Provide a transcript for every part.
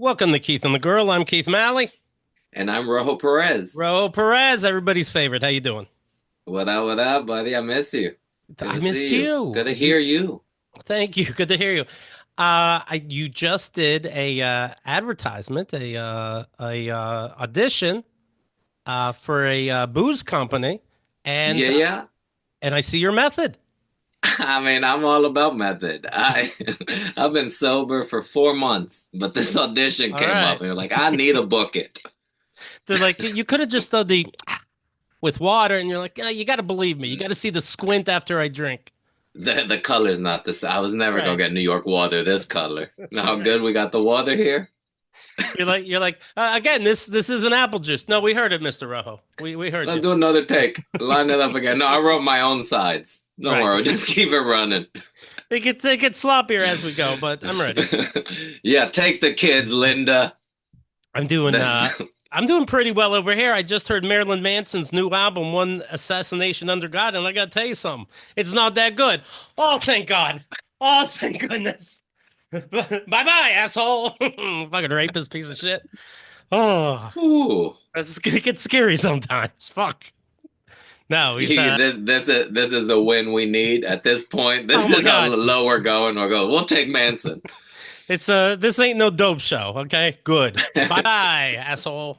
Welcome to Keith and the Girl. I'm Keith Malley. And I'm Rojo Perez. Rojo Perez, everybo's favorite. How you doing? What up, buddy? I miss you. Good I to missed see you. you. Good to hear you. Thank you. Good to hear you. You just did a advertisement, a audition for a booze company, and Yeah, yeah. and I see your method. I mean, I'm all about method. I've been sober for 4 months, but this audition All came up right. and you're like, I need to book it. They're like, you could have just done the with water, and you're like, you got to believe me. You got to see the squint after I drink. The color's not the same. I was never gonna Right. get New York water this color. Know how Right. good we got the water here? You're like again. This isn't apple juice. No, we heard it, Mister Rojo. We heard Let's you. do another take. Line it up again. No, I wrote my own sides. Don't Right. worry, just keep it running. It gets sloppier as we go, but I'm ready. Yeah, take the kids, Linda. I'm doing That's I'm doing pretty well over here. I just heard Marilyn Manson's new album, One Assassination Under God, and I gotta tell you something. It's not that good. Oh, thank God. Oh, thank goodness. Bye bye, asshole. Fucking rapist piece of shit. Oh, ooh. it gets scary sometimes. Fuck. No, he's This is the win we need at this point. This oh my is how God. low we're going. We'll take Manson. It's this ain't no dope show, okay? Good. Bye bye, asshole.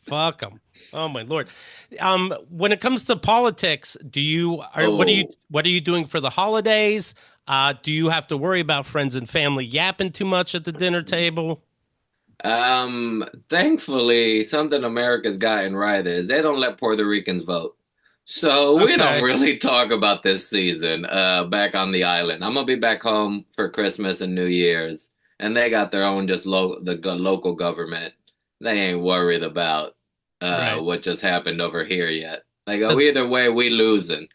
Fuck them. Oh my lord. When it comes to politics, Oh, what are you doing for the holidays? Do you have to worry about friends and family yapping too much at the dinner table? thankfully, something America's gotten right is they don't let Puerto Ricans vote. So we don't Okay. really talk about this season back on the island. I'm gonna be back home for Christmas and New Year's, and they got their own just local government. They ain't worried about Right. what just happened over here yet. They go Does either way, we losing.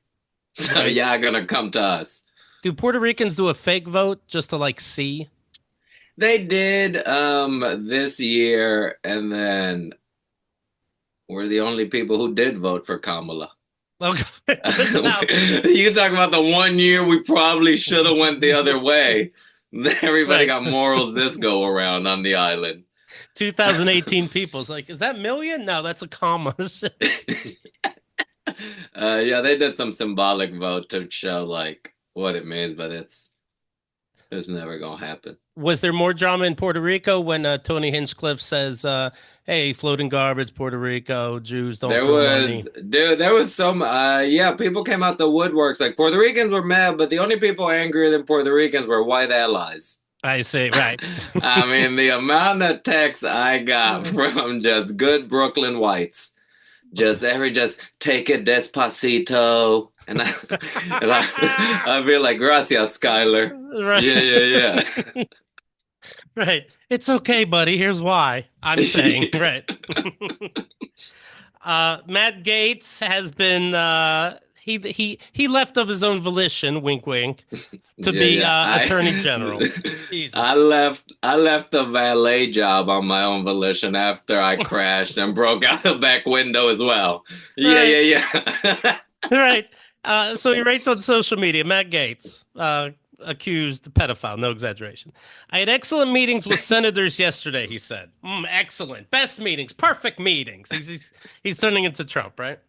So right. y'all gonna come to us. Do Puerto Ricans do a fake vote just to like see? They did this year, and then we're the only people who did vote for Kamala. Okay. Now, You talk about the one year we probably should have went the other way. Everybody right. got morals this go around on the island. 2018 people's like, is that million? No, that's a comma. Yeah, they did some symbolic vote to show like what it means, but it's never gonna happen. Was there more drama in Puerto Rico when Tony Hinchcliffe says, "Hey, floating garbage, Puerto Rico, Jews don't There throw money"? was, dude, there was some, yeah, people came out the woodworks. Like Puerto Ricans were mad, but the only people angrier than Puerto Ricans were white allies. I say, right. I mean, the amount of texts I got from just good Brooklyn whites, just take it despacito, I feel like gracias, Skyler. Right, Yeah, yeah, right. It's okay, buddy. Here's why I'm saying, yeah. right. Matt Gates has been he left of his own volition, wink, wink, to Yeah, be yeah. Attorney General. I Jesus. left the valet job on my own volition after I crashed and broke out the back window as well. Yeah, Right, yeah, yeah. right. So he writes on social media, Matt Gates, accused pedophile, no exaggeration. I had excellent meetings with senators yesterday, he said. Excellent. Best meetings, perfect meetings. He's turning into Trump, right?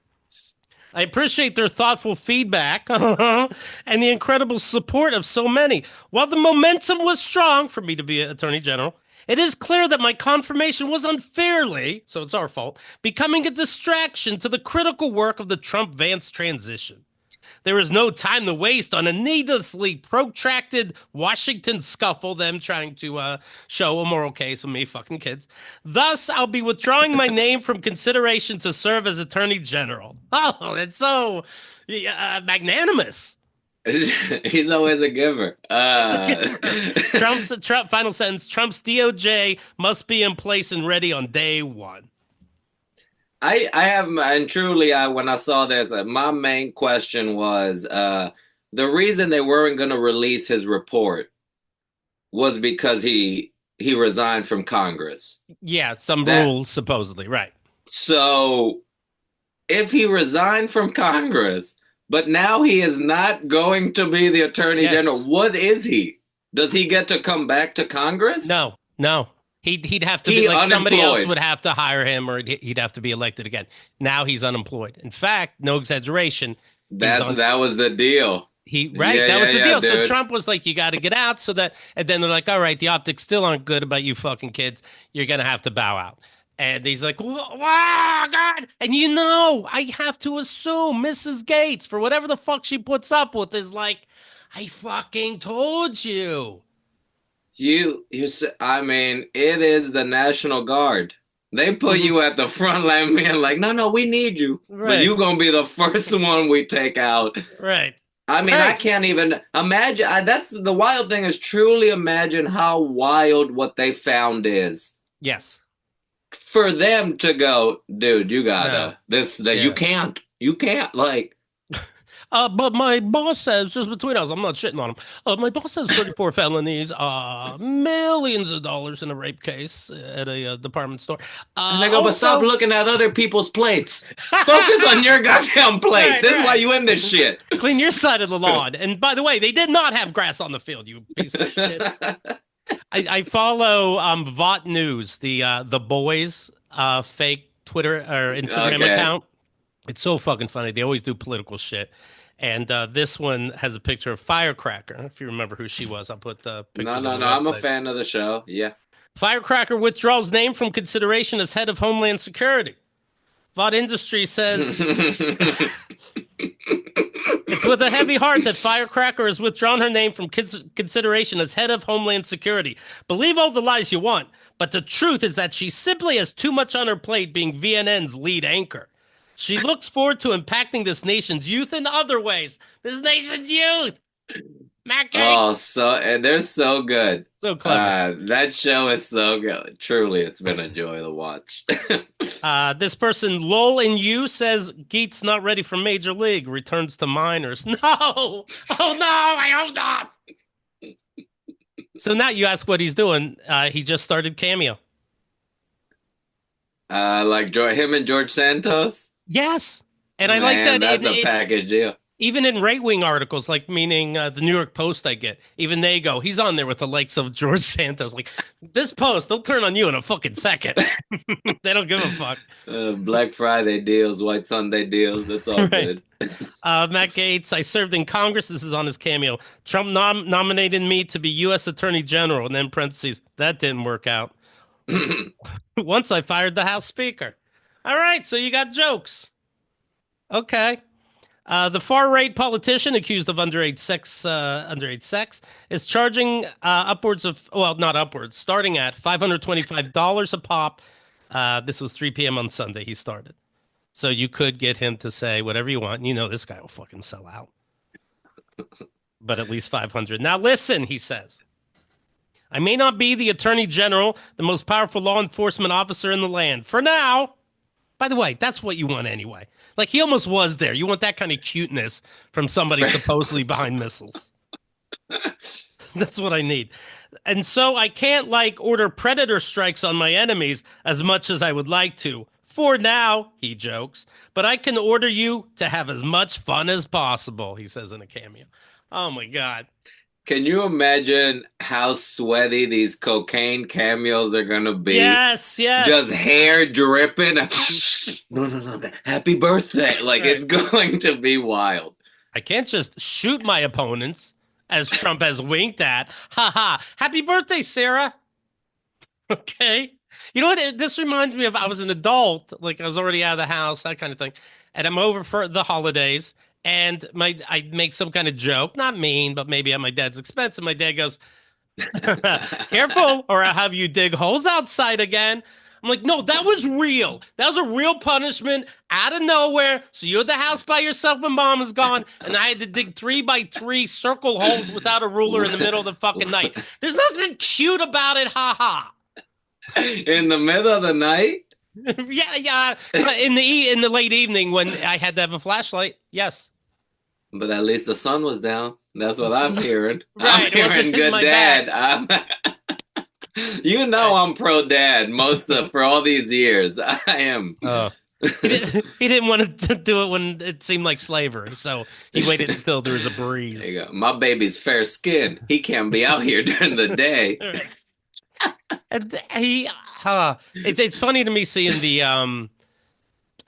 I appreciate their thoughtful feedback and the incredible support of so many. While the momentum was strong for me to be Attorney General, it is clear that my confirmation was unfairly, so it's our fault, becoming a distraction to the critical work of the Trump Vance transition. There is no time to waste on a needlessly protracted Washington scuffle, them trying to show a moral case of me fucking kids. Thus, I'll be withdrawing my name from consideration to serve as Attorney General. Oh, that's so magnanimous. He's always a giver. Trump final sentence. Trump's DOJ must be in place and ready on day one. I have, and truly, when I saw this, my main question was the reason they weren't going to release his report was because he resigned from Congress. Yeah, some That rules supposedly, right? so if he resigned from Congress, but now he is not going to be the Attorney General, Yes. what is he? Does he get to come back to Congress? No. No. He'd have to be He like somebody else unemployed. would have to hire him, or he'd have to be elected again. Now he's unemployed. In fact, no exaggeration, he's on. That was the deal. Right, Yeah, that yeah, was the yeah, deal. So dude. Trump was like, "You got to get out," so that, and then they're like, "All right, the optics still aren't good about you fucking kids. You're gonna have to bow out." And he's like, "Wow, God!" And I have to assume Mrs. Gates, for whatever the fuck she puts up with, is like, "I fucking told you." I mean, it is the National Guard. They put Mhm. you at the front line, being like, no, no, we need you, but Right, you gonna be the first one we take out. right, I mean, I right. can't even imagine. That's the wild thing is truly imagine how wild what they found is Yes. for them to go, dude. You No. gotta this that Yeah. you can't like. But my boss says, just between us, I'm not shitting on him. My boss says 34 felonies, millions of dollars in a rape case at a department store. And they go, but stop Also, looking at other people's plates. Focus on your goddamn plate. right, This is why right. you in this shit. Clean your side of the lawn. And by the way, they did not have grass on the field, you piece of shit. I follow Vought News, the boys fake Twitter or Instagram Okay. account. It's so fucking funny. They always do political shit. And this one has a picture of Firecracker. If you remember who she was, I'll put the No, pictures on no, the no. I'm a website. fan of the show. Yeah. Firecracker withdraws name from consideration as head of Homeland Security. Vought Industries says it's with a heavy heart that Firecracker has withdrawn her name from consideration as head of Homeland Security. Believe all the lies you want, but the truth is that she simply has too much on her plate being VNN's lead anchor. She looks forward to impacting this nation's youth in other ways. This nation's youth! Matt Oh, Gates! and they're so good. So clever. That show is so good. Truly, it's been a joy to watch. This person, lol in you, says Geet's not ready for Major League, returns to minors. No! Oh no, I hope not! So now you ask what he's doing. He just started Cameo. Like him and George Santos. Yes. And I like Man, that that's a package deal. even in right wing articles, like meaning the New York Post, I get, even they go, he's on there with the likes of George Santos. Like, this Post, they'll turn on you in a fucking second. They don't give a fuck. Black Friday deals, White Sunday deals. That's all Right. good. Matt Gates, I served in Congress. This is on his Cameo. Trump nominated me to be U.S. Attorney General, and then parentheses, that didn't work out. Once I fired the House Speaker. All right, so you got jokes. Okay. The far-right politician accused of underage sex is charging upwards of, well, not upwards, starting at $525 a pop. This was 3 p.m. on Sunday. He started. So you could get him to say whatever you want. And you know this guy will fucking sell out. But at least 500. Now listen, he says. I may not be the attorney general, the most powerful law enforcement officer in the land. For now. By the way, that's what you want anyway. Like, he almost was there. You want that kind of cuteness from somebody supposedly behind missiles. That's what I need. And so I can't, like, order predator strikes on my enemies as much as I would like to. For now, he jokes, but I can order you to have as much fun as possible, he says in a Cameo. Oh, my God. Can you imagine how sweaty these cocaine cameos are gonna be? Yes, yes. Just hair dripping. No, no, no. Happy birthday. Like, Right. it's going to be wild. I can't just shoot my opponents, as Trump has winked at. Ha ha. Happy birthday, Sarah. Okay. You know what? This reminds me of, I was an adult, like I was already out of the house, that kind of thing. And I'm over for the holidays, and I make some kind of joke, not mean, but maybe at my dad's expense. And my dad goes, careful, or I'll have you dig holes outside again. I'm like, no, that was real. That was a real punishment out of nowhere. So you're at the house by yourself when mom is gone, and I had to dig 3x3 circle holes without a ruler in the middle of the fucking night. There's nothing cute about it, ha ha. In the middle of the night? Yeah, yeah. In the late evening when I had to have a flashlight, yes. But at least the sun was down. That's what I'm hearing. Right, I'm hearing good dad. You know I'm pro dad for all these years. I am. He didn't want to do it when it seemed like slavery, so he waited until there was a breeze. There you go. My baby's fair skin. He can't be out here during the day. And it's funny to me seeing the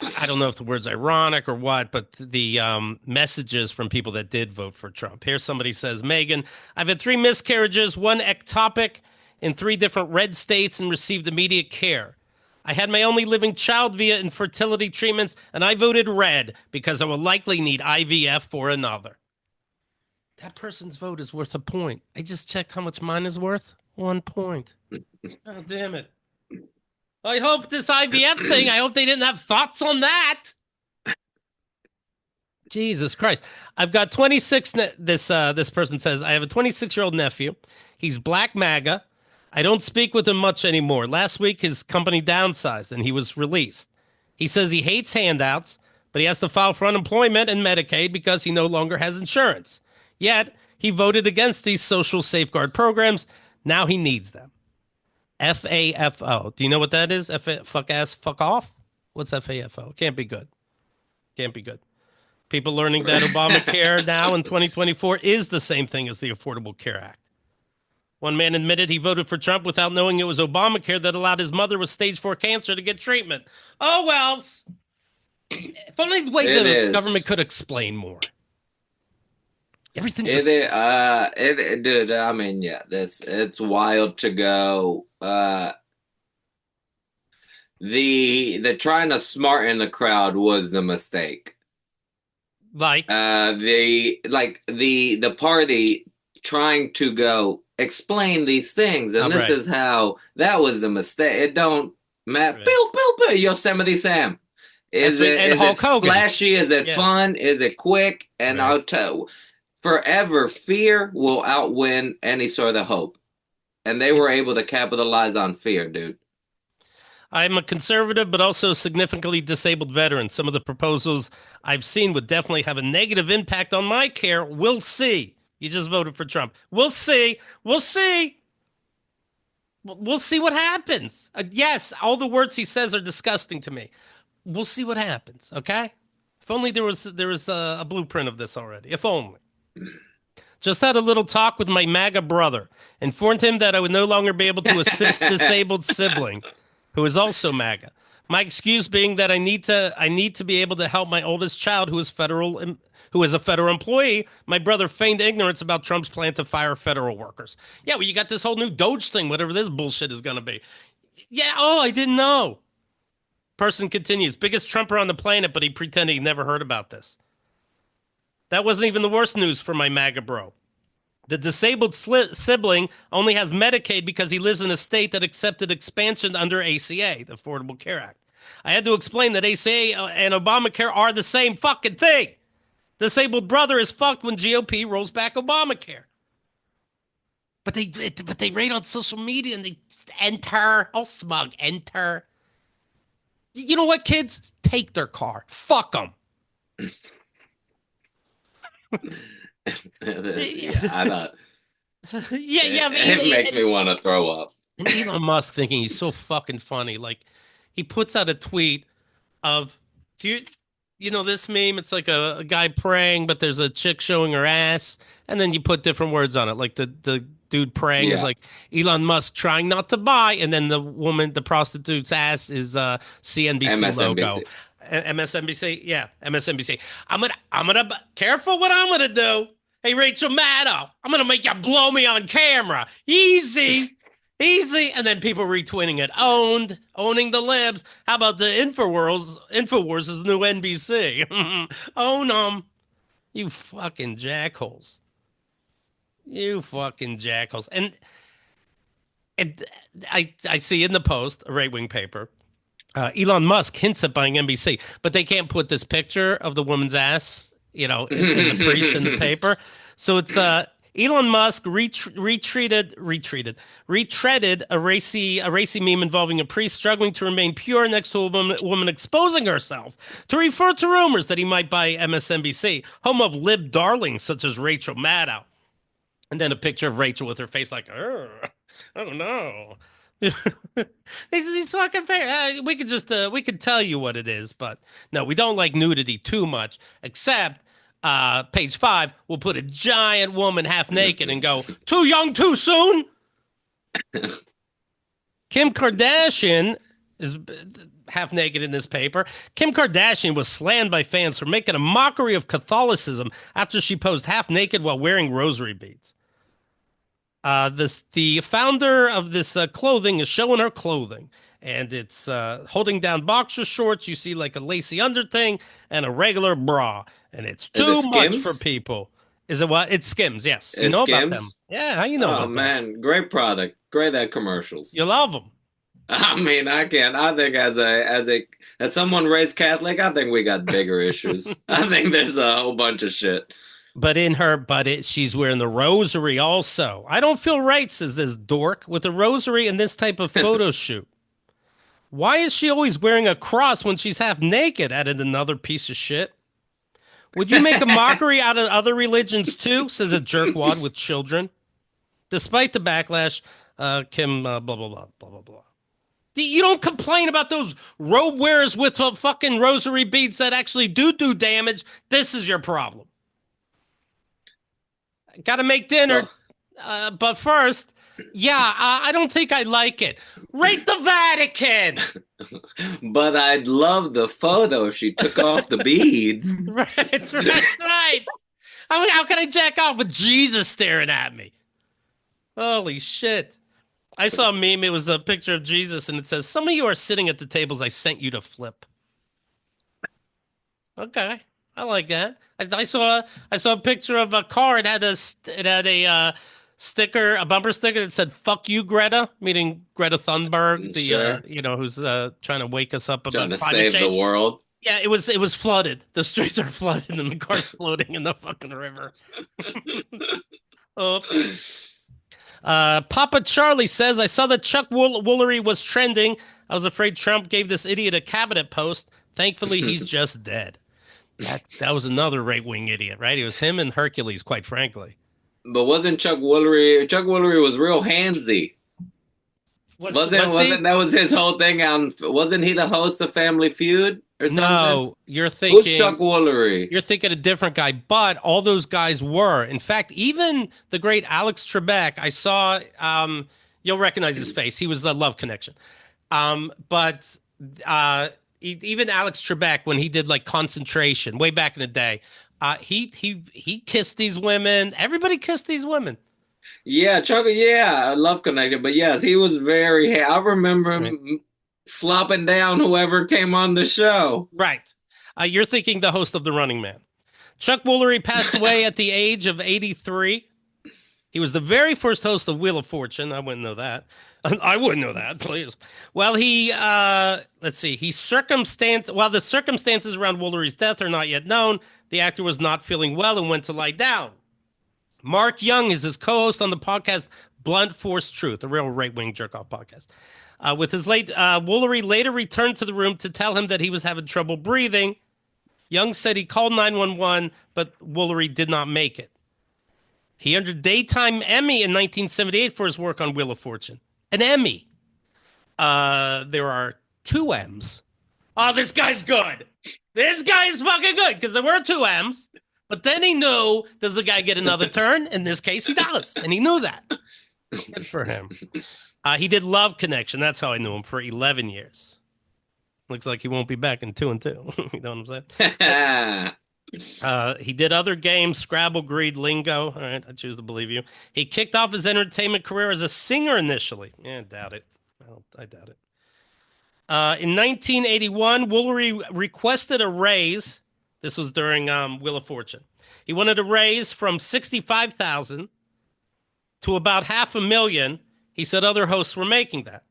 I don't know if the word's ironic or what, but the messages from people that did vote for Trump. Here somebody says, Megan, I've had 3 miscarriages, 1 ectopic in 3 different red states and received immediate care. I had my only living child via infertility treatments, and I voted red because I will likely need IVF for another. That person's vote is worth a point. I just checked how much mine is worth. 1 point. Oh, damn it. I hope this IVF thing, I hope they didn't have thoughts on that. Jesus Christ. I've got 26. This person says, I have a 26-year-old nephew. He's black MAGA. I don't speak with him much anymore. Last week, his company downsized and he was released. He says he hates handouts, but he has to file for unemployment and Medicaid because he no longer has insurance. Yet, he voted against these social safeguard programs. Now he needs them. FAFO. Do you know what that is? Fuck ass, fuck off? What's FAFO? Can't be good. Can't be good. People learning that Obamacare now in 2024 is the same thing as the Affordable Care Act. One man admitted he voted for Trump without knowing it was Obamacare that allowed his mother with stage 4 cancer to get treatment. Oh, well. If only the way the government could explain more. Everything's just... dude, I mean, yeah, it's wild to go. The trying to smarten the crowd was the mistake. Like the party trying to go explain these things, and this is how that was the mistake. It don't matter. Right. Pew, pew, pew, Yosemite Sam. Is it flashy? Is it fun? Is it quick? And I'll tell. Forever, fear will outwin any sort of hope. And they were able to capitalize on fear, dude. I'm a conservative, but also a significantly disabled veteran. Some of the proposals I've seen would definitely have a negative impact on my care. We'll see. You just voted for Trump. We'll see. We'll see. We'll see what happens. Yes, all the words he says are disgusting to me. We'll see what happens, okay? If only there was a blueprint of this already. If only. Just had a little talk with my MAGA brother. Informed him that I would no longer be able to assist disabled sibling, who is also MAGA. My excuse being that I need to be able to help my oldest child, who is a federal employee. My brother feigned ignorance about Trump's plan to fire federal workers. Yeah, well, you got this whole new Doge thing, whatever this bullshit is going to be. Yeah, I didn't know. Person continues, biggest Trumper on the planet, but he pretended he never heard about this. That wasn't even the worst news for my MAGA bro. The disabled sibling only has Medicaid because he lives in a state that accepted expansion under ACA, the Affordable Care Act. I had to explain that ACA and Obamacare are the same fucking thing. Disabled brother is fucked when GOP rolls back Obamacare. But they rate on social media and they enter. Oh, smug, enter. You know what, kids? Take their car. Fuck them. I thought. It makes me want to throw up. And Elon Musk thinking he's so fucking funny. Like, he puts out a tweet of, you know this meme? It's like a guy praying, but there's a chick showing her ass, and then you put different words on it. Like the dude praying is like Elon Musk trying not to buy, and then the prostitute's ass is CNBC MSNBC. logo. MSNBC, yeah, MSNBC. I'm gonna careful what I'm gonna do. Hey, Rachel Maddow, I'm gonna make you blow me on camera. Easy, and then people retweeting it. Owning the libs. How about the Infowars is the new NBC. Own them, you fucking jackholes. You fucking jackholes. And I see in the Post, a right-wing paper. Elon Musk hints at buying NBC, but they can't put this picture of the woman's ass, in the priest in the paper. So it's Elon Musk retreaded a racy meme involving a priest struggling to remain pure next to a woman exposing herself to refer to rumors that he might buy MSNBC, home of lib darlings such as Rachel Maddow. And then a picture of Rachel with her face like, I don't know. These fucking we could tell you what it is, but no, we don't like nudity too much. Except page 5, we'll put a giant woman half naked and go, too young, too soon. Kim Kardashian is half naked in this paper. Kim Kardashian was slammed by fans for making a mockery of Catholicism after she posed half naked while wearing rosary beads. The founder of this clothing is showing her clothing, and it's holding down boxer shorts. You see like a lacy underthing and a regular bra, and it's too much for people. Is it what? It's Skims, yes. You It's know about them. Skims. Yeah, how you know Oh about them? man, great product. Great at commercials. You love them. I mean, I can't. I think as someone raised Catholic, I think we got bigger issues. I think there's a whole bunch of shit. But she's wearing the rosary also. I don't feel right, says this dork, with a rosary in this type of photo shoot. Why is she always wearing a cross when she's half naked? Added another piece of shit. Would you make a mockery out of other religions too? Says a jerkwad with children. Despite the backlash, Kim, blah, blah, blah, blah, blah, blah. You don't complain about those robe wearers with fucking rosary beads that actually do damage. This is your problem. Got to make dinner. But first, I don't think I like it. Rate the Vatican. But I'd love the photo if she took off the beads. Right. How can I jack off with Jesus staring at me? Holy shit. I saw a meme. It was a picture of Jesus, and it says, "Some of you are sitting at the tables I sent you to flip." Okay. I like that. I saw a picture of a car. It had a sticker, a bumper sticker that said "Fuck you, Greta," meaning Greta Thunberg, who's trying to wake us up about climate change. The world. Yeah, it was flooded. The streets are flooded, and the car's floating in the fucking river. Oops. Papa Charlie says, "I saw that Chuck Woolery was trending. I was afraid Trump gave this idiot a cabinet post. Thankfully, he's just dead." That was another right-wing idiot, right? It was him and Hercules, quite frankly. But wasn't Chuck Woolery? Chuck Woolery was real handsy. Wasn't that was his whole thing? Wasn't he the host of Family Feud or something? No, you're thinking. Who's Chuck Woolery? You're thinking a different guy, but all those guys were. In fact, even the great Alex Trebek, I saw. You'll recognize his face. He was the Love Connection. Even Alex Trebek, when he did like Concentration way back in the day, he kissed these women. Everybody kissed these women. Yeah, Chuck. Yeah, Love Connection. But yes, he was very. I remember him slopping down whoever came on the show. Right. You're thinking the host of The Running Man. Chuck Woolery passed away at the age of 83. He was the very first host of Wheel of Fortune. I wouldn't know that. I wouldn't know that, please. Well, let's see. The circumstances around Woolery's death are not yet known. The actor was not feeling well and went to lie down. Mark Young is his co-host on the podcast Blunt Force Truth, a real right-wing jerk-off podcast. Woolery later returned to the room to tell him that he was having trouble breathing. Young said he called 911, but Woolery did not make it. He earned a Daytime Emmy in 1978 for his work on Wheel of Fortune. An Emmy. There are 2 M's. Oh, this guy's good. This guy is fucking good because there were 2 M's. But then he knew, does the guy get another turn? In this case, he does. And he knew that. Good for him. He did Love Connection. That's how I knew him for 11 years. Looks like he won't be back in 2 and 2. You know what I'm saying? He did other games, Scrabble, Greed, Lingo. All right, I choose to believe you. He kicked off his entertainment career as a singer initially. Yeah, I doubt it. I doubt it. In 1981, Woolery requested a raise. This was during Wheel of Fortune. He wanted a raise from $65,000 to about $500,000. He said other hosts were making that.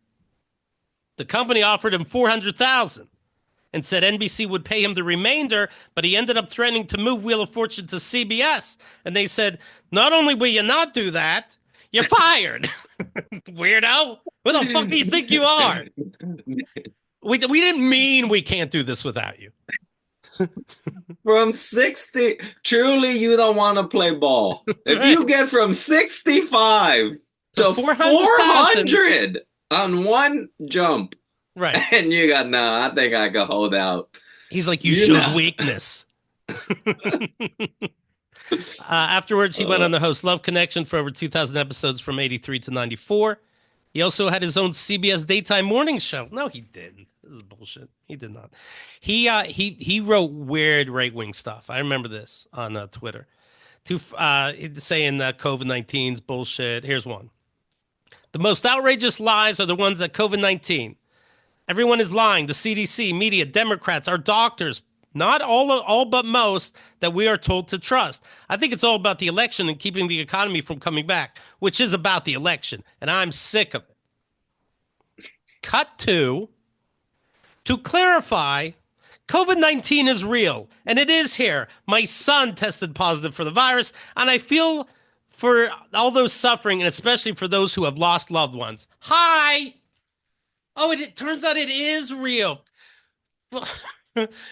The company offered him $400,000 and said NBC would pay him the remainder, but he ended up threatening to move Wheel of Fortune to CBS. And they said, not only will you not do that, you're fired. Weirdo. Who the fuck do you think you are? We didn't mean we can't do this without you. From 60, truly you don't want to play ball. If right. You get from 65 to 400 on one jump, right? And you got, no, I think I could hold out. He's like, you showed weakness. Afterwards, he went on to host Love Connection for over 2,000 episodes from 83 to 94. He also had his own CBS daytime morning show. No, he didn't. This is bullshit. He did not. He wrote weird right wing stuff. I remember this on Twitter. Saying that COVID-19 is bullshit. Here's one. The most outrageous lies are the ones that COVID-19. Everyone is lying. The CDC, media, Democrats, our doctors, not all but most that we are told to trust. I think it's all about the election and keeping the economy from coming back, which is about the election, and I'm sick of it. Cut to clarify, COVID-19 is real, and it is here. My son tested positive for the virus, and I feel for all those suffering, and especially for those who have lost loved ones. Hi! Oh, it turns out it is real.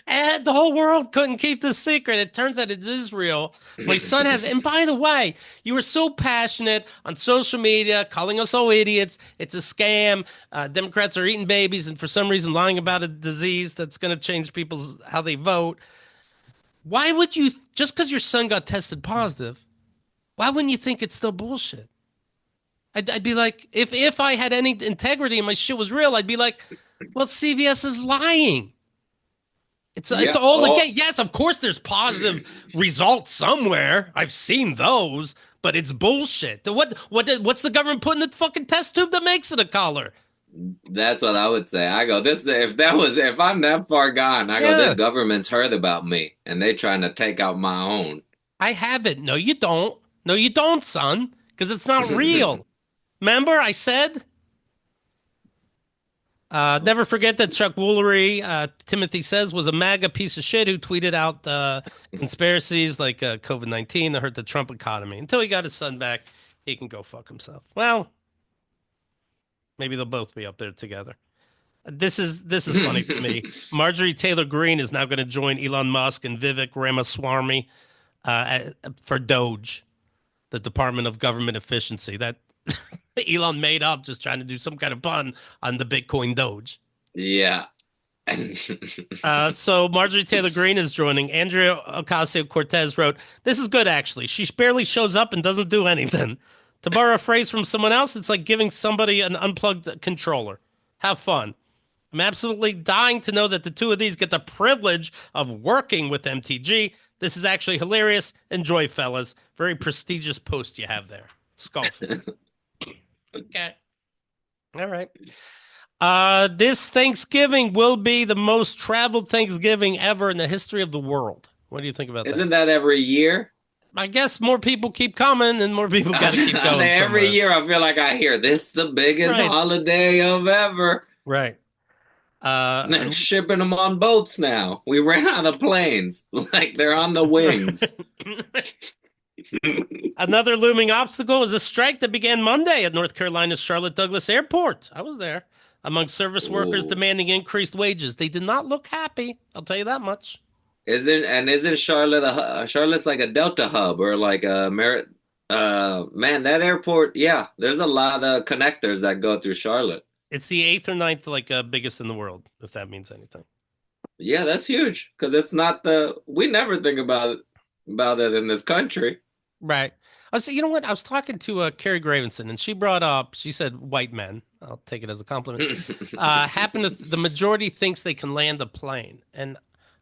And the whole world couldn't keep this secret. It turns out it is real. My son has, and by the way, you were so passionate on social media, calling us all idiots. It's a scam. Democrats are eating babies and for some reason lying about a disease that's going to change people's how they vote. Why would you, just because your son got tested positive, why wouldn't you think it's still bullshit? I'd be like, if I had any integrity and my shit was real, I'd be like, well, CVS is lying. It's all again. Yes, of course, there's positive results somewhere. I've seen those, but it's bullshit. What's the government putting in the fucking test tube that makes it a color? That's what I would say. I go, if I'm that far gone, I go, the government's heard about me and they trying to take out my own. I have it. No, you don't. No, you don't, son, because it's not real. Remember, I said. Never forget that Chuck Woolery, Timothy says, was a MAGA piece of shit who tweeted out conspiracies like COVID-19 that hurt the Trump economy. Until he got his son back, he can go fuck himself. Well, maybe they'll both be up there together. This is funny to me. Marjorie Taylor Greene is now going to join Elon Musk and Vivek Ramaswamy for DOGE, the Department of Government Efficiency. That Elon made up just trying to do some kind of pun on the Bitcoin Doge. Yeah. So Marjorie Taylor Greene is joining. Andrea Ocasio-Cortez wrote, "This is good, actually. She barely shows up and doesn't do anything. To borrow a phrase from someone else, it's like giving somebody an unplugged controller. Have fun. I'm absolutely dying to know that the two of these get the privilege of working with MTG. This is actually hilarious. Enjoy, fellas. Very prestigious post you have there. Skullful." Okay. All right. This Thanksgiving will be the most traveled Thanksgiving ever in the history of the world. What do you think about that? Isn't that every year? I guess more people keep coming and more people got to keep going. Every year I feel like I hear this the biggest holiday of ever. Right. They're shipping them on boats now. We ran out of planes. Like they're on the wings. Another looming obstacle is a strike that began Monday at North Carolina's Charlotte Douglas Airport. I was there. Among service workers demanding increased wages. They did not look happy. I'll tell you that much. Isn't Charlotte Charlotte's like a Delta hub or like a man, that airport, yeah, there's a lot of connectors that go through Charlotte. It's the 8th or 9th biggest in the world, if that means anything. Yeah, that's huge because it's not we never think about it in this country. Right. You know what? I was talking to Carrie Gravenson, and she said white men. I'll take it as a compliment. The majority thinks they can land a plane. And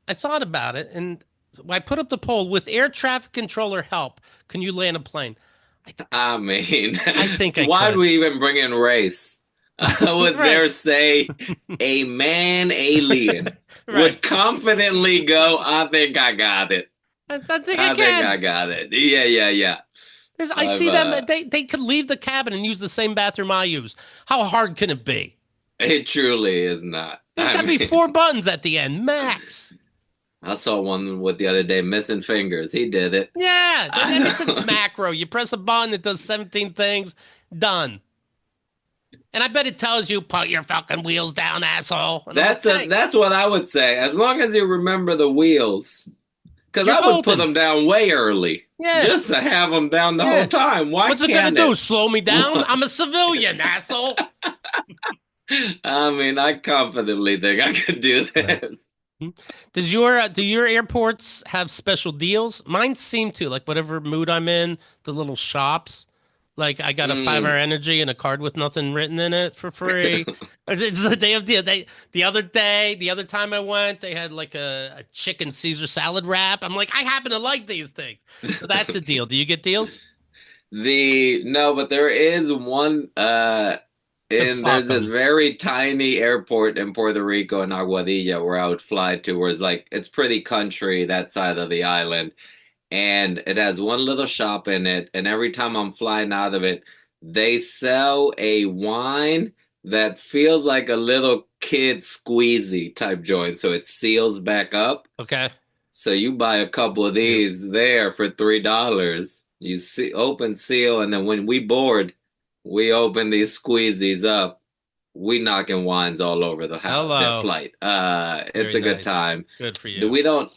I thought about it, and I put up the poll, with air traffic controller help, can you land a plane? I think why do we even bring in race? I would dare say a man alien would confidently go, I think I got it. I think I got it. Yeah. I see them. They could leave the cabin and use the same bathroom I use. How hard can it be? It truly is not. There's got to be 4 buttons at the end, max. I saw one the other day missing fingers. He did it. Yeah, everything's macro. You press a button, it does 17 things. Done. And I bet it tells you, put your fucking wheels down, asshole. That's what I would say. As long as you remember the wheels. Because I would put them down way early. Yeah. Just to have them down the whole time. What's it going to do? Slow me down? I'm a civilian, asshole. I mean, I confidently think I could do that. Do your airports have special deals? Mine seem to, like whatever mood I'm in, the little shops, Like I got a 5 hour Mm. energy and a card with nothing written in it for free. It's like the other time I went, they had like a chicken Caesar salad wrap. I'm like, I happen to like these things. So that's the deal. Do you get deals? No, but there is one Because and there's fuck this them. very tiny airport in Puerto Rico in Aguadilla where I would fly to where it's like it's pretty country that side of the island and it has one little shop in it and every time I'm flying out of it they sell a wine that feels like a little kid squeezy type joint so it seals back up Okay. so you buy a couple of Cute. these there for $3. You see, open seal, and then when we board, we open these squeezies up. We knocking wines all over the house, the Hello. flight. It's Very a good nice. time. Good for Do you. we don't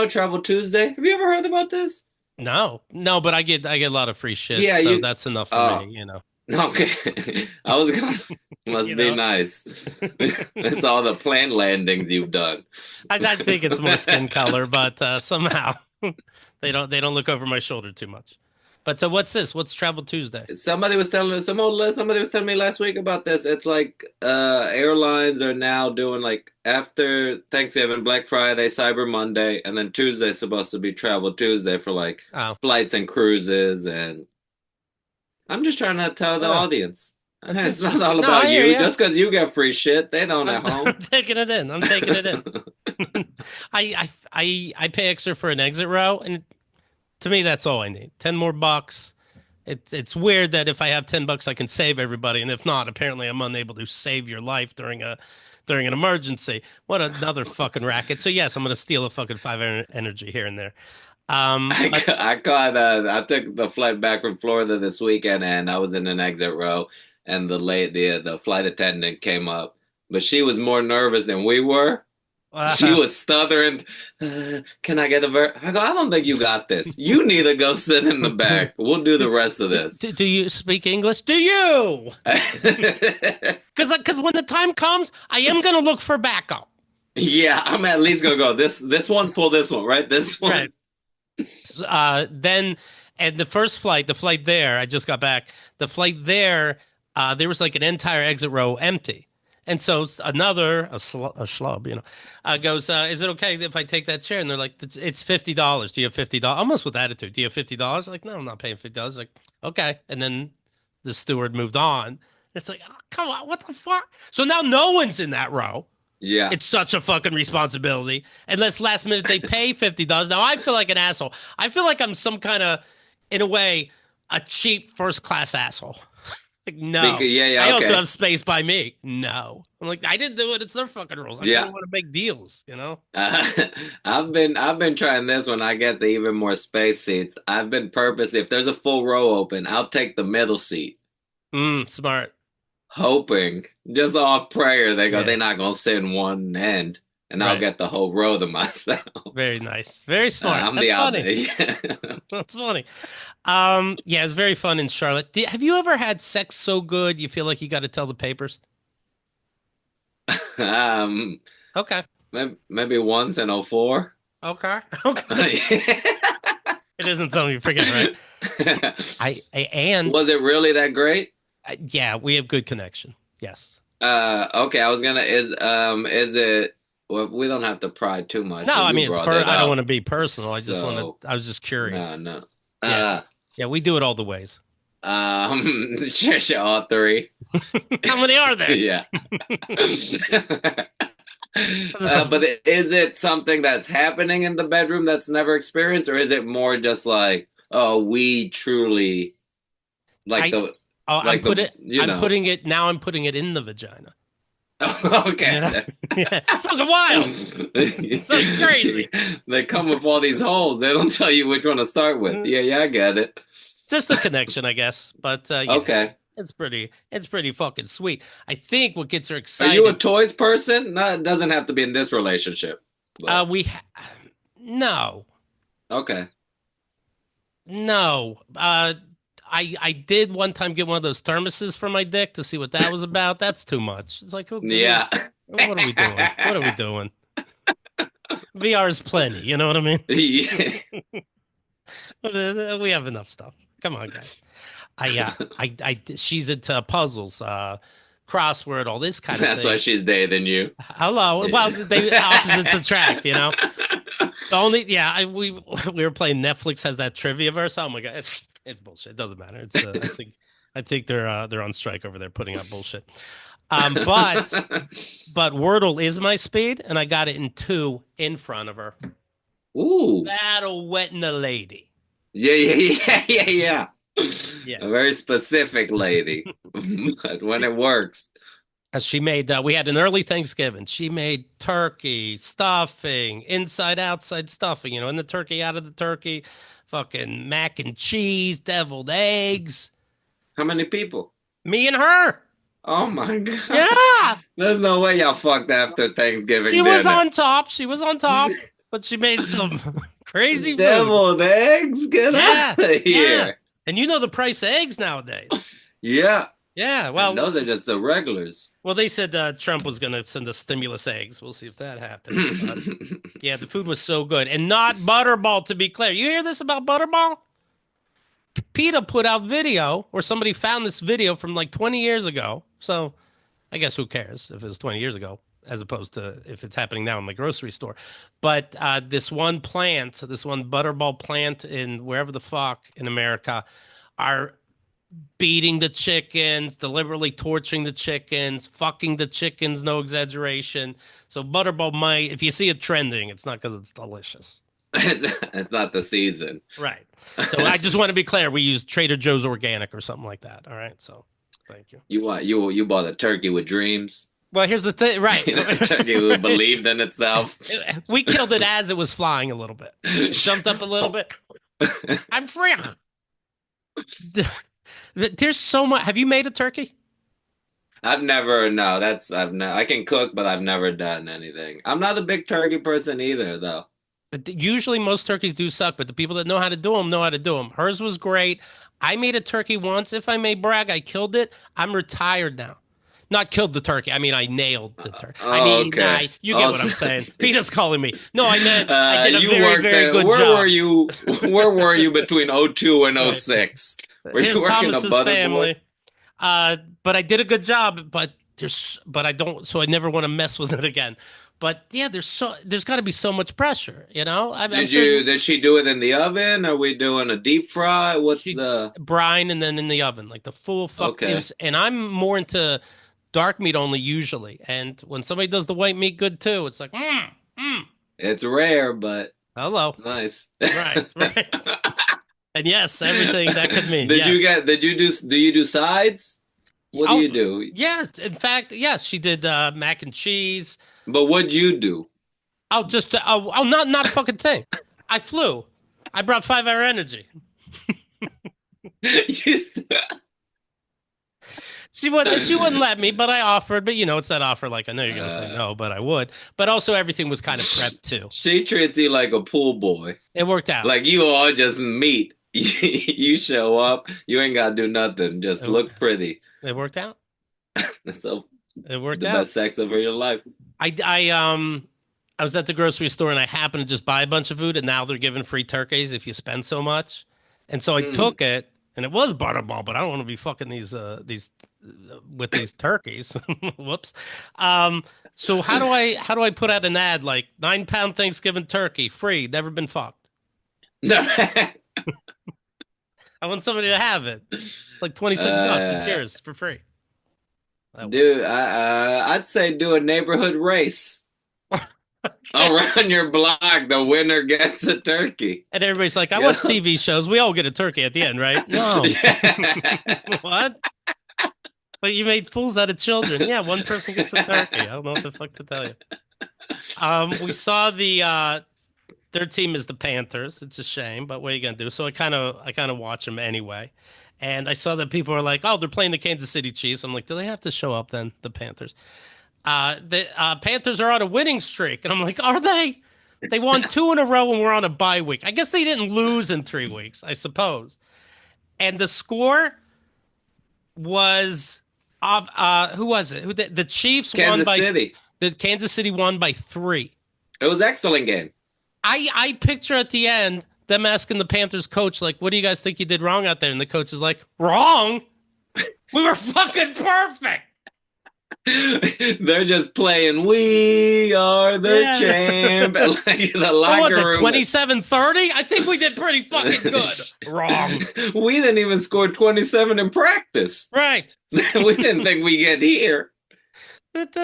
Travel Tuesday? Have you ever heard about this? No, no, but I get a lot of free shit, Yeah, so you. that's enough for Oh, me, you know. okay. I was gonna. You Must be know. nice. It's all the plane landings you've done. I think it's more skin color, but somehow they don't look over my shoulder too much. But what's this? What's Travel Tuesday? Somebody was telling me last week about this. It's like airlines are now doing like after Thanksgiving, Black Friday, Cyber Monday, and then Tuesday's supposed to be Travel Tuesday for like Oh, flights and cruises and I'm just trying to tell the oh, audience. that's It's not interesting. all No, I about hear you. you. Just because you get free shit, they don't I'm, at I'm home. taking it in. I'm taking it in. I pay extra for an exit row, and to me, that's all I need. 10 more bucks. It's weird that if I have 10 bucks, I can save everybody, and if not, apparently I'm unable to save your life during an emergency. What another fucking racket. So yes, I'm gonna steal a fucking energy here and there. But I took the flight back from Florida this weekend and I was in an exit row and the flight attendant came up, but she was more nervous than we were. She uh, was stuttering. Can I get I go, I don't think you got this. You need to go sit in the back. We'll do the rest of this. do you speak English? Do you? Because when the time comes, I am gonna look for backup. Yeah, I'm at least gonna go. This one, pull this one, right? This Right. one. Then, and the flight there, I just got back. The flight there, there was like an entire exit row empty. And so a schlub, goes, is it okay if I take that chair? And they're like, it's $50. Do you have $50? Almost with attitude. Do you have $50? Like, no, I'm not paying $50. Like, okay. And then the steward moved on. It's like, oh, come on, what the fuck? So now no one's in that row. Yeah. It's such a fucking responsibility. Unless last minute they pay $50. Now I feel like an asshole. I feel like I'm some kind of, in a way, a cheap first class asshole. Like, no. Yeah, I also okay. have space by me. No. I'm like, I didn't do it. It's their fucking rules. I kind Yeah. of want to make deals, you know? Uh, I've been trying this when I get the even more space seats. I've been purposely if there's a full row open, I'll take the middle seat, Smart. hoping just off prayer they go Yeah. they're not gonna sit in one end, and I'll Right. get the whole row to myself. Very nice. Very smart. I'm That's the out funny. there. That's funny. Yeah, it's very fun in Charlotte. Have you ever had sex so good you feel like you got to tell the papers? um, Okay. maybe once in '04. Okay. Okay. It isn't something you forget, right? And Was it really that great? yeah, we have good connection. Yes. Okay, I was gonna is it well we don't have to pry too much No, because I you mean brought it I don't want up. to be personal. So I was just no, curious. no. Yeah. Uh Yeah, we do it all the ways. all three. How many are there? Yeah. But is it something that's happening in the bedroom that's never experienced, or is it more just like, oh, we truly like I the oh, like the I'm putting it in the vagina. Yeah. okay. Yeah. It's fucking wild. It's fucking crazy. They come with all these holes. They don't tell you which one to start with. Yeah, I get it. Just the connection, I guess. But yeah, Okay. it's pretty fucking sweet. I think what gets her Are you a excited. toys person? No, it doesn't have to be in this relationship. But We no. okay. No. I did one time get one of those thermoses for my dick to see what that was about. That's too much. It's like, okay, Yeah. what are we doing? What are we doing? VR is plenty. You know what I mean? Yeah. We have enough stuff. Come on, guys. she's into puzzles, crossword, all this kind of That's why thing. she's dating you. Hello. Well, they opposites attract, you know. The only, yeah, we were playing Netflix has that trivia verse. Oh my god, it's bullshit. It doesn't matter. It's I think they're on strike over there putting out bullshit. But Wordle is my speed, and I got it in two in front of her. Ooh. That'll wetten a lady. Yeah, yeah, yeah, yeah, yeah. A Yes. very specific lady. But when it works. As she made we had an early Thanksgiving. She made turkey, stuffing, inside, outside stuffing, in the turkey, out of the turkey, fucking mac and cheese, deviled eggs. How many people? Me and her. Oh my God. Yeah. There's no way y'all fucked after Thanksgiving She dinner. was on top. She was on top. But she made some crazy food. Deviled eggs? Get out of here. Yeah. And you know the price of eggs nowadays. Yeah. Yeah. Well, those are just the regulars. Well, they said Trump was going to send us stimulus eggs. We'll see if that happens. But, yeah, the food was so good. And not Butterball, to be clear. You hear this about Butterball? PETA put out video, or somebody found this video from like 20 years ago. So I guess who cares if it was 20 years ago, as opposed to if it's happening now in my grocery store. But this one Butterball plant in wherever the fuck in America are beating the chickens, deliberately torturing the chickens, fucking the chickens, no exaggeration. So Butterball might, if you see it trending, it's not because it's delicious. It's not the season. Right. So I just want to be clear. We use Trader Joe's organic or something like that. All right. So thank you. You bought a turkey with dreams. Well, here's the thing. Right. A turkey who believed in itself. We killed it as it was flying a little bit. It jumped up a little bit. I'm free. There's so much. Have you made a turkey? I've never. No, I can cook, but I've never done anything. I'm not a big turkey person either, though. But usually most turkeys do suck, but the people that know how to do them know how to do them. Hers was great. I made a turkey once. If I may brag, I killed it. I'm retired now. Not killed the turkey. I mean, I nailed the turkey. Okay. You get what I'm saying. Peter's calling me. No, I meant I did a very, very good where job. Where were you between 02 and 06? Were Here's you working Thomas's a butter family. boy? But I did a good job. But I don't. So I never want to mess with it again. But yeah, there's got to be so much pressure, Did she do it in the oven? Are we doing a deep fry? What's the brine and then in the oven, like the full fuck? Okay. And I'm more into dark meat only usually. And when somebody does the white meat good too, it's like, It's rare, but hello, nice. Right. And yes, everything that could mean. Do you do sides? What do you do? Yeah, in fact, yes, she did mac and cheese. But what'd you do? Not a fucking thing. I flew. I brought 5-hour energy. She wouldn't let me, but I offered. But it's that offer. Like I know you're gonna say no, but I would. But also everything was kind of prepped too. She treats you like a pool boy. It worked out. Like you all just meet. You show up. You ain't gotta do nothing. Just look pretty. It worked out. So it worked the out. best sex of your life. I was at the grocery store and I happened to just buy a bunch of food, and now they're giving free turkeys if you spend so much. And so I took it, and it was Butterball, but I don't want to be fucking these with these turkeys. Whoops. So how do I put out an ad like 9-pound Thanksgiving turkey free, never been fucked? I want somebody to have it. Like $26. It's yours for free. Dude, I'd say do a neighborhood race. Around your block, the winner gets a turkey. And everybody's like, I watch TV shows. We all get a turkey at the end, right? No. What? But you made fools out of children. Yeah, one person gets a turkey. I don't know what the fuck to tell you. We saw their team is the Panthers. It's a shame, but what are you gonna do? So I kind of watch them anyway. And I saw that people are like, oh, they're playing the Kansas City Chiefs. I'm like, do they have to show up then, the Panthers? The Panthers are on a winning streak. And I'm like, are they? They won 2 in a row and we're on a bye week. I guess they didn't lose in 3 weeks, I suppose. And the score was, who was it? The Chiefs won by City. The Kansas City won by 3. It was an excellent game. I picture at the end them asking the Panthers coach, like, what do you guys think you did wrong out there? And the coach is like, wrong? We were fucking perfect. They're just playing "We Are the Champ." Like the What was locker it, room. 27-30? I think we did pretty fucking good. Wrong. We didn't even score 27 in practice. Right. We didn't think we get here. What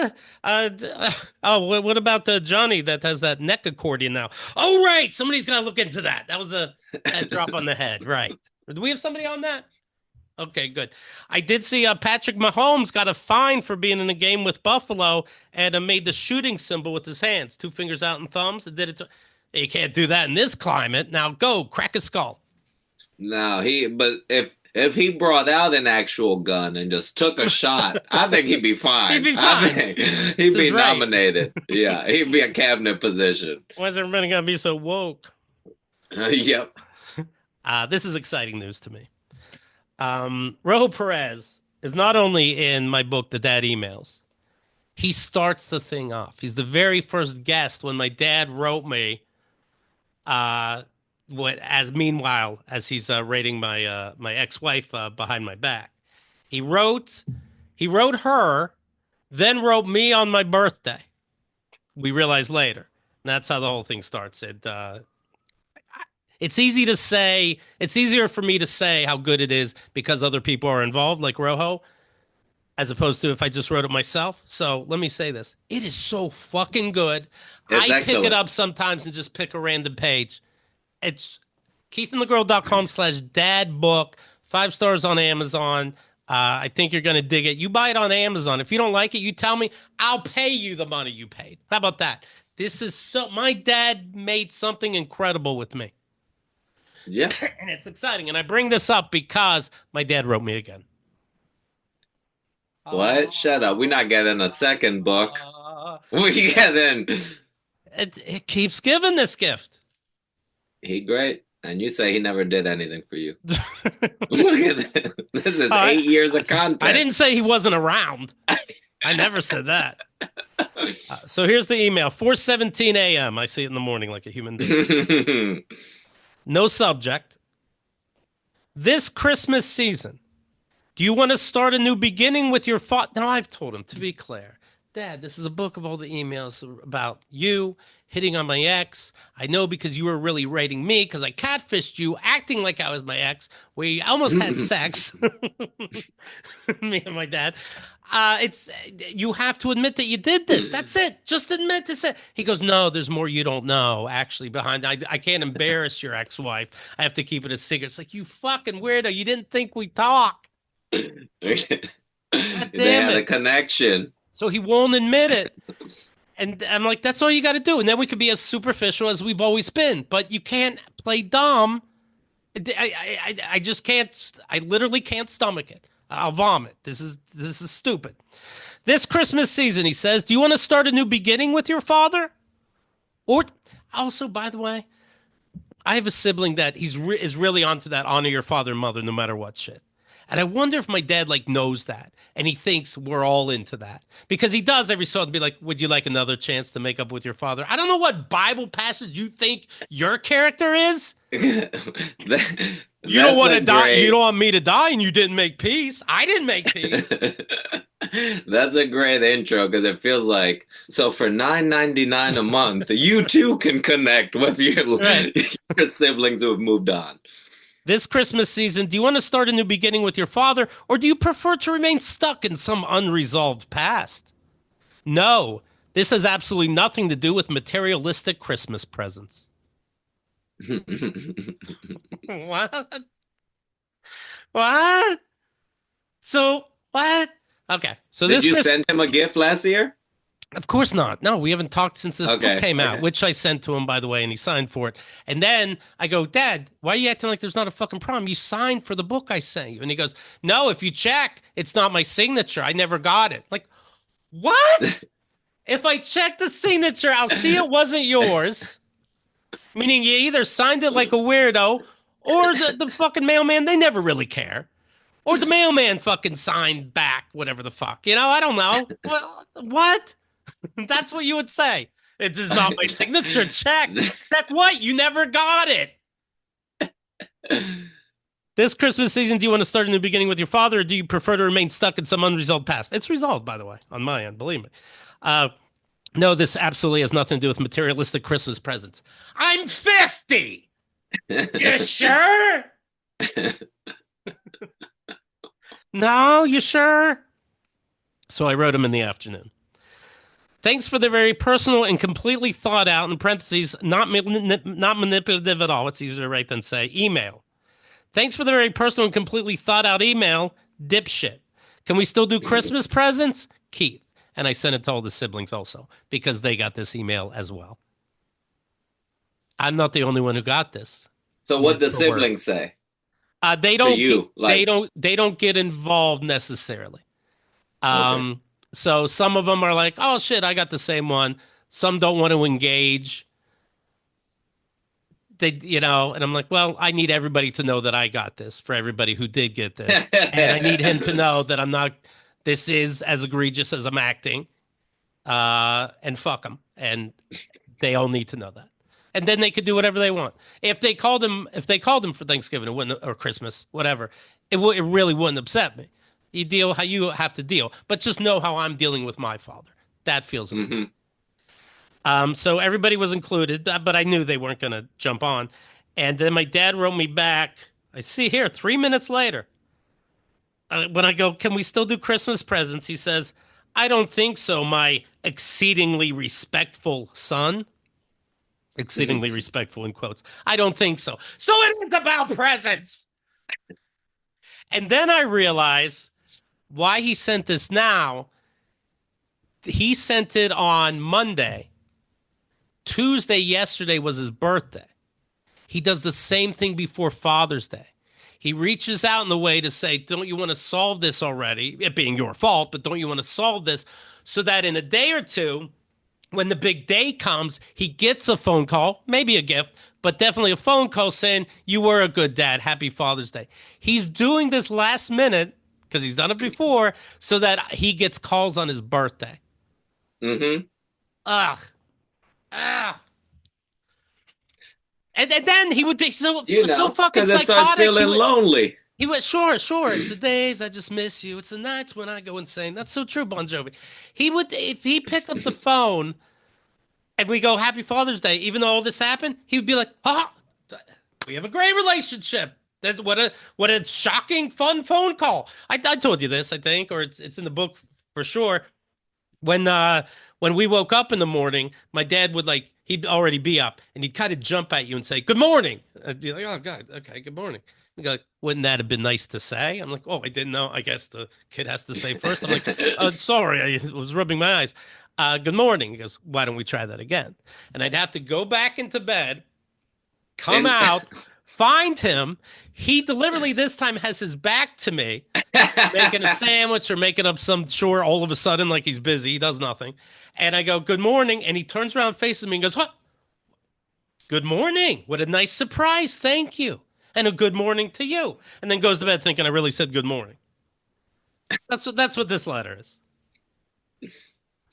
about Johnny that has that neck accordion now? Oh, right. Somebody's got to look into that. That was a drop on the head. Right. Do we have somebody on that? Okay, good. I did see Patrick Mahomes got a fine for being in a game with Buffalo and made the shooting symbol with his hands, 2 fingers out and thumbs. And did it. You can't do that in this climate. Now go crack a skull. No, but if he brought out an actual gun and just took a shot, I think he'd be fine. He'd be fine. I think he'd be nominated. Yeah, he'd be a cabinet position. Why is everybody gonna be so woke? Yep. This is exciting news to me. Rojo Perez is not only in my book, The Dad Emails, he starts the thing off. He's the very first guest when my dad wrote me, as he's rating my my ex-wife behind my back. He wrote her, then wrote me on my birthday. We realized later. And that's how the whole thing starts. It's easy to say, it's easier for me to say how good it is because other people are involved, like Rojo, as opposed to if I just wrote it myself. So let me say this. It is so fucking good. I pick it up sometimes and just pick a random page. It's keithandthegirl.com/dadbook, 5 stars on Amazon. I think you're going to dig it. You buy it on Amazon. If you don't like it, you tell me. I'll pay you the money you paid. How about that? This is my dad made something incredible with me. Yeah. And it's exciting. And I bring this up because my dad wrote me again. What? Shut up. We're not getting a second book. We getting... It keeps giving this gift. He great. And you say he never did anything for you. Look at this. This is 8 years of content. I didn't say he wasn't around. I never said that. So here's the email. 4:17 a.m. I see it in the morning like a human being. No subject. This Christmas season, do you want to start a new beginning with your father? No, I've told him, to be clear. Dad, this is a book of all the emails about you hitting on my ex. I know because you were really rating me because I catfished you, acting like I was my ex. We almost had sex. Me and my dad. You have to admit that you did this. That's it. Just admit this. He goes, no, there's more you don't know actually behind. I can't embarrass your ex-wife. I have to keep it a secret. It's like, you fucking weirdo. You didn't think we talk. They had a connection. So he won't admit it. And I'm like, that's all you got to do. And then we could be as superficial as we've always been. But you can't play dumb. I just can't. I literally can't stomach it. I'll vomit. This is stupid. This Christmas season, he says, do you want to start a new beginning with your father? Or also, by the way, I have a sibling that is really onto that honor your father and mother no matter what shit. And I wonder if my dad knows that and he thinks we're all into that because he does every so often be like, would you like another chance to make up with your father? I don't know what Bible passage you think your character is. You don't want to die. You don't want me to die and you didn't make peace. I didn't make peace. That's a great intro because it feels like, so for $9.99 a month, you too can connect with your siblings who have moved on. This Christmas season, do you want to start a new beginning with your father, or do you prefer to remain stuck in some unresolved past? No, this has absolutely nothing to do with materialistic Christmas presents. What? What? So, what? Okay. So Did you send him a gift last year? Of course not. No, we haven't talked since this book came out, which I sent to him, by the way, and he signed for it. And then I go, Dad, why are you acting like there's not a fucking problem? You signed for the book I sent you. And he goes, no, if you check, it's not my signature. I never got it. Like, what? If I check the signature, I'll see it wasn't yours. Meaning you either signed it like a weirdo or the fucking mailman, they never really care. Or the mailman fucking signed back, whatever the fuck. You know, I don't know. What? That's what you would say. It is not my signature. Check. Check what? You never got it. This Christmas season, do you want to start in the beginning with your father, or do you prefer to remain stuck in some unresolved past? It's resolved, by the way, on my end, believe me. Uh, no, this absolutely has nothing to do with materialistic Christmas presents. I'm 50! You sure? No, you sure? So I wrote him in the afternoon. Thanks for the very personal and completely thought out, in parentheses, not manipulative at all. It's easier to write than say, email. Thanks for the very personal and completely thought out email, dipshit. Can we still do Christmas presents? Keith. And I sent it to all the siblings also because they got this email as well. I'm not the only one who got this. So what the siblings say? They To don't. you, like, They don't get involved necessarily. okay. So some of them are like, "Oh shit, I got the same one." Some don't want to engage. And I'm like, "Well, I need everybody to know that I got this for everybody who did get this, and I need him to know that I'm not. This is as egregious as I'm acting, and fuck them, and they all need to know that." And then they could do whatever they want. If they called him for Thanksgiving, it wouldn't, or Christmas, whatever, it really wouldn't upset me. You deal how you have to deal, but just know how I'm dealing with my father. That feels important. So everybody was included, but I knew they weren't going to jump on. And then my dad wrote me back. I see here 3 minutes later. When I go, can we still do Christmas presents? He says, I don't think so, my exceedingly respectful son. Exceedingly respectful in quotes. I don't think so. So it is about presents. And then I realize why he sent this now. He sent it on Monday. Tuesday, yesterday, was his birthday. He does the same thing before Father's Day. He reaches out in the way to say, don't you want to solve this already? It being your fault, but don't you want to solve this so that in a day or two, when the big day comes, he gets a phone call, maybe a gift, but definitely a phone call saying, you were a good dad. Happy Father's Day. He's doing this last minute because he's done it before so that he gets calls on his birthday. Mm-hmm. Ugh. And then he would be so fucking psychotic. Because it starts feeling lonely. He went, sure. It's the days I just miss you. It's the nights when I go insane. That's so true, Bon Jovi. He would, if he picked up the phone and we go, Happy Father's Day, even though all this happened, he would be like, we have a great relationship. What a shocking, fun phone call. I told you this, I think, or it's in the book for sure. When we woke up in the morning, my dad would he'd already be up and he'd kind of jump at you and say, good morning. I'd be like, oh God, okay, good morning. He'd go, wouldn't that have been nice to say? I'm like, oh, I didn't know. I guess the kid has to say first. I'm like, oh, sorry, I was rubbing my eyes. Good morning. He goes, why don't we try that again? And I'd have to go back into bed, come out, find him. He deliberately this time has his back to me, making a sandwich or making up some chore all of a sudden like he's busy. He does nothing. And I go, good morning. And he turns around, faces me and goes, what? Good morning. What a nice surprise. Thank you. And a good morning to you. And then goes to bed thinking I really said good morning. That's what this letter is.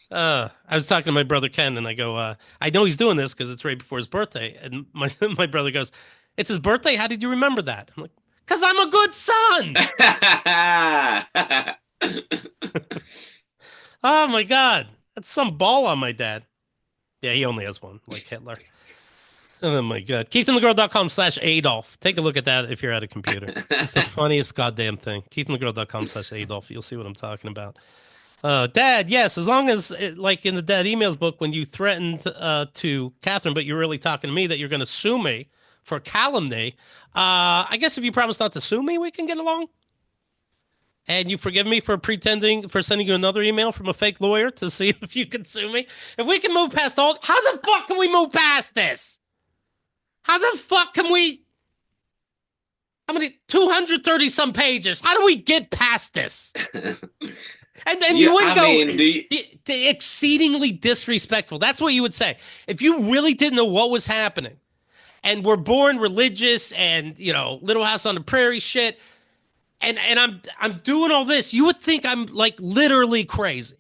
I was talking to my brother Ken and I go, I know he's doing this because it's right before his birthday. And my brother goes, it's his birthday? How did you remember that? I'm like, because I'm a good son. Oh, my God. That's some ball on my dad. Yeah, he only has one, like Hitler. Oh, my God. KeithandTheGirl.com/Adolf. Take a look at that if you're at a computer. It's the funniest goddamn thing. KeithandTheGirl.com/Adolf. You'll see what I'm talking about. Dad, yes, as long as, like in the Dad Emails book, when you threatened to Catherine, but you're really talking to me that you're going to sue me for calumny, I guess if you promise not to sue me, we can get along. And you forgive me for sending you another email from a fake lawyer to see if you can sue me. If we can move past how the fuck can we move past this? How the fuck can we? How many 230 some pages? How do we get past this? And you would the exceedingly disrespectful. That's what you would say. If you really didn't know what was happening and were born religious and, Little House on the Prairie shit, and I'm doing all this, you would think I'm like literally crazy.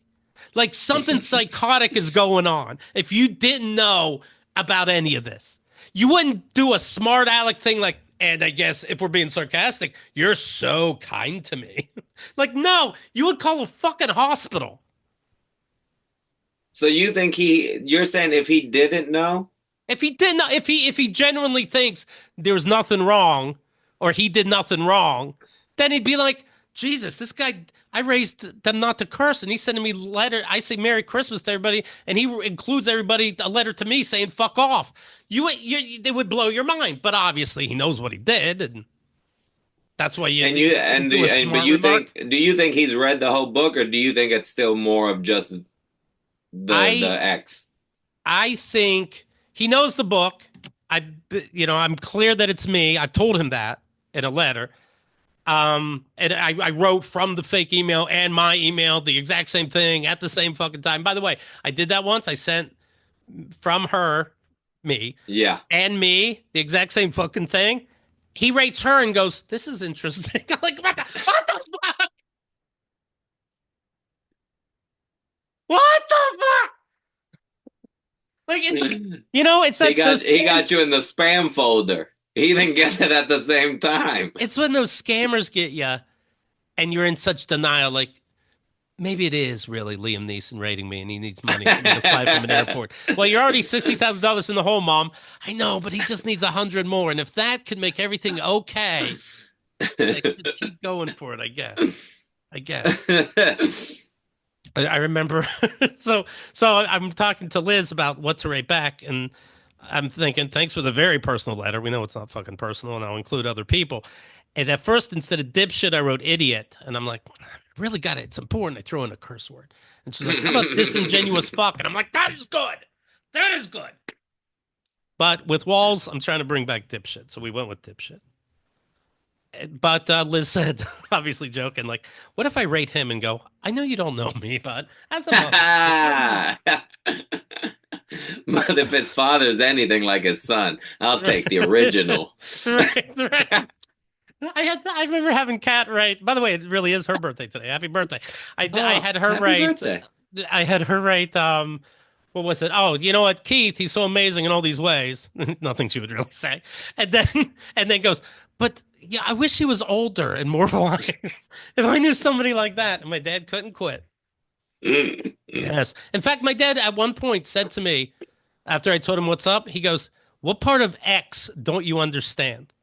Like something psychotic is going on if you didn't know about any of this. You wouldn't do a smart aleck thing like, And I guess if we're being sarcastic, you're so kind to me. Like, no, you would call a fucking hospital. So you think you're saying if he didn't know? If he did not, if he genuinely thinks there was nothing wrong, or he did nothing wrong, then he'd be like, Jesus, this guy, I raised them not to curse, and he's sending me letter. I say Merry Christmas to everybody, and he includes everybody a letter to me saying fuck off. They would blow your mind, but obviously he knows what he did, and that's why And you you and do a but smart you remark. think do you think he's read the whole book, or do you think it's still more of just the I X? I think he knows the book. I I'm clear that it's me. I've told him that in a letter. And I wrote from the fake email and my email the exact same thing at the same fucking time. By the way, I did that once. I sent from her, me, Yeah. and me the exact same fucking thing. He rates her and goes, "This is interesting." I'm like, what the fuck? What the fuck? Like it's it's He that got those he scams. got you in the spam folder. He didn't get it at the same time. It's when those scammers get you, and you're in such denial. Like maybe it is really Liam Neeson rating me, and he needs money for me to fly from an airport. Well, you're already $60,000 in the hole, Mom. I know, but he just needs 100 more, and if that could make everything okay, I should keep going for it. I guess. I guess. I remember. So I'm talking to Liz about what to write back, and I'm thinking, thanks for the very personal letter. We know it's not fucking personal, and I'll include other people. And at first, instead of dipshit, I wrote idiot, and I'm like, I really got it. It's important. I throw in a curse word, and she's like, how about disingenuous fuck? And I'm like, that is good. That is good. But with walls, I'm trying to bring back dipshit, so we went with dipshit. But Liz said, obviously joking, like, what if I rate him and go, I know you don't know me, but as a mother. But if his father's anything like his son, I'll take the original. Right, right. I remember having Kat write. By the way, it really is her birthday today. Happy birthday! I Oh, had her happy write. birthday. I had her write. What was it? Oh, you know what, Keith? He's so amazing in all these ways. Nothing she would really say, and then goes, but yeah, I wish he was older and more wise. If I knew somebody like that, and my dad couldn't quit. Yes. In fact, my dad at one point said to me, after I told him what's up, he goes, "What part of X don't you understand?"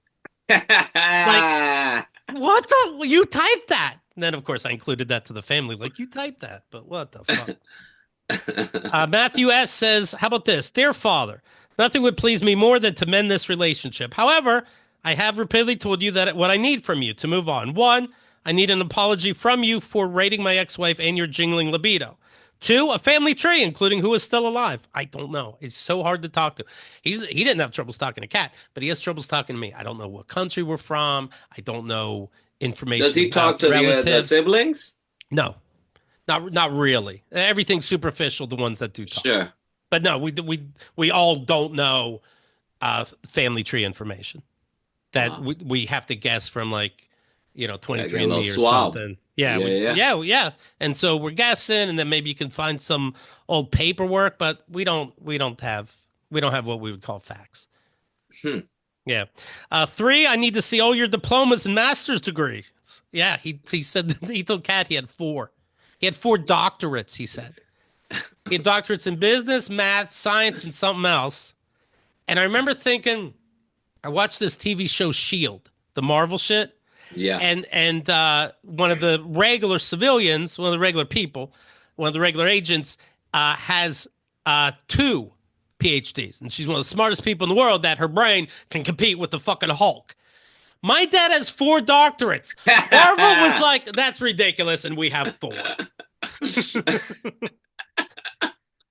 Like, what the? Well, you typed that. And then, of course, I included that to the family. Like, you typed that, but what the fuck? Matthew S. says, how about this? Dear Father, nothing would please me more than to mend this relationship. However, I have repeatedly told you that what I need from you to move on. One, I need an apology from you for rating my ex-wife and your jingling libido. Two, a family tree, including who is still alive. I don't know. It's so hard to talk to. He didn't have troubles talking to Kat, but he has troubles talking to me. I don't know what country we're from. I don't know Does information he talk about to the relatives. siblings? No, not really. Everything's superficial. The ones that do talk, Sure. but no, we all don't know family tree information that Wow. we have to guess from, like, Gotta get a little 23andMe or swab. something. Yeah, Yeah, yeah. yeah. And so we're guessing, and then maybe you can find some old paperwork, but we don't have what we would call facts. Hmm. Yeah. Three, I need to see all your diplomas and master's degrees. Yeah, he said he told Kat he had four. He had four doctorates, he said. He had doctorates in business, math, science, and something else. And I remember thinking, I watched this TV show Shield, the Marvel shit, Yeah. and one of the regular civilians, one of the regular people, one of the regular agents, has two PhDs, and she's one of the smartest people in the world. That her brain can compete with the fucking Hulk. My dad has four doctorates. Marvel was like, that's ridiculous, and we have four.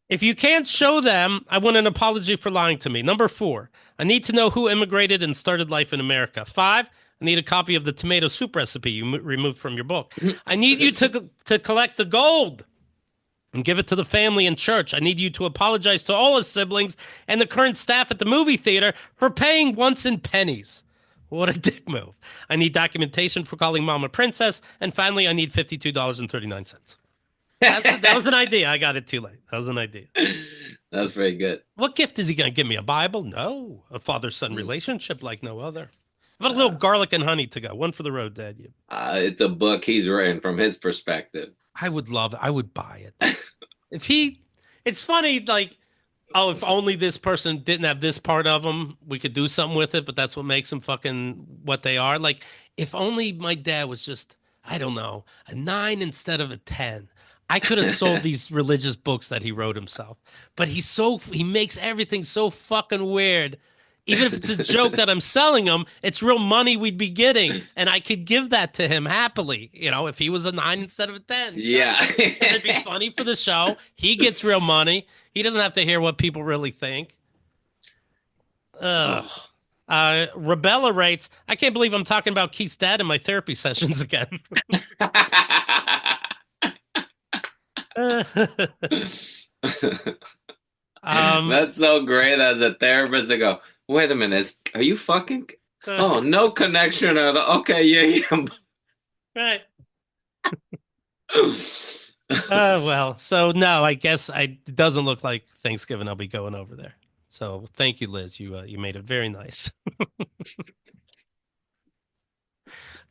If you can't show them, I want an apology for lying to me. Number four, I need to know who immigrated and started life in America. Five, I need a copy of the tomato soup recipe you removed from your book. I need you to collect the gold and give it to the family and church. I need you to apologize to all his siblings and the current staff at the movie theater for paying once in pennies. What a dick move. I need documentation for calling mom a princess. And finally, I need $52.39. That was an idea. I got it too late. That was an idea. That's very good. What gift is he going to give me? A Bible? No. A father-son relationship like no other. How about a little garlic and honey to go? One for the road, Dad. You. It's a book he's written from his perspective. I would love it. I would buy it. If he, it's funny, like, oh, if only this person didn't have this part of them, we could do something with it, but that's what makes them fucking what they are. Like, if only my dad was just, I don't know, a 9 instead of a 10. I could have sold these religious books that he wrote himself. But he makes everything so fucking weird. Even if it's a joke that I'm selling him, it's real money we'd be getting. And I could give that to him happily, if he was a 9 instead of a 10. Yeah. And it'd be funny for the show. He gets real money. He doesn't have to hear what people really think. Ugh. Oh. Rebella writes, I can't believe I'm talking about Keith's dad in my therapy sessions again. That's so great as a therapist to go, wait a minute, are you fucking? uh, Oh, no connection at all. Okay, yeah. right. Well, so no, I guess it doesn't look like Thanksgiving I'll be going over there. So thank you, Liz. You made it very nice.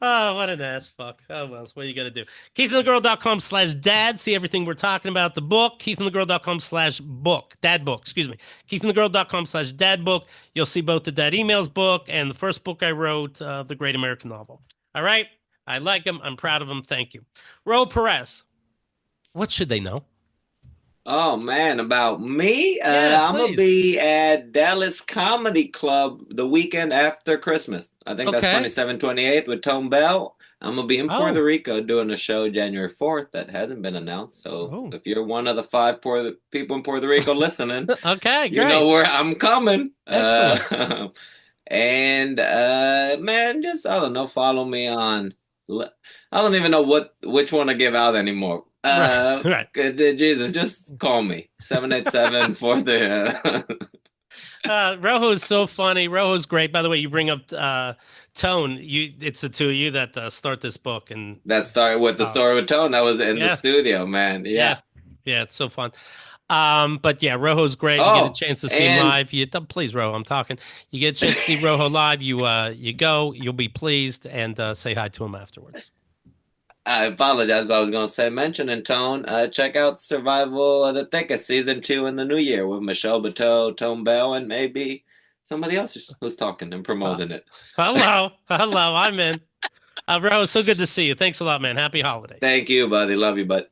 Oh, what an ass fuck. Oh, well, what are you going to do? KeithAndTheGirl.com/dad. See everything we're talking about. The book, KeithAndTheGirl.com/book. Dad book, excuse me. KeithAndTheGirl.com/dad book. You'll see both the Dad Emails book and the first book I wrote, The Great American Novel. All right. I like him. I'm proud of him. Thank you. Ro Perez. What should they know? Oh man, about me? Yeah, I'm gonna please. be at Dallas Comedy Club the weekend after Christmas. I think that's Okay. 27th, 28th with Tone Bell. I'm gonna be in Oh, Puerto Rico doing a show January 4th that hasn't been announced. So oh. if you're one of the 5 people in Puerto Rico listening, Okay, you know great. where I'm coming. Excellent. And man, just I don't know, follow me on. I don't even know which one to give out anymore. Right, right. Jesus, just call me 787 for the. Rojo is so funny. Rojo's great. By the way, you bring up Tone. It's the two of you that start this book, and That started with the uh, story with Tone. That was in the yeah, studio, man. Yeah. yeah, yeah. It's so fun. But yeah, Rojo's great. You get a Oh, chance to see him and live. Please, Rojo, I'm talking. You get a chance to see Rojo live. You go. You'll be pleased, and say hi to him afterwards. I apologize, but I was going to say, mentioning Tone, check out Survival of the Thickest season 2 in the new year with Michelle Bateau, Tone Bell, and maybe somebody else who's talking and Uh, promoting it. hello, hello. I'm in. Rojo, so good to see you. Thanks a lot, man. Happy holidays. Thank you, buddy. Love you, bud.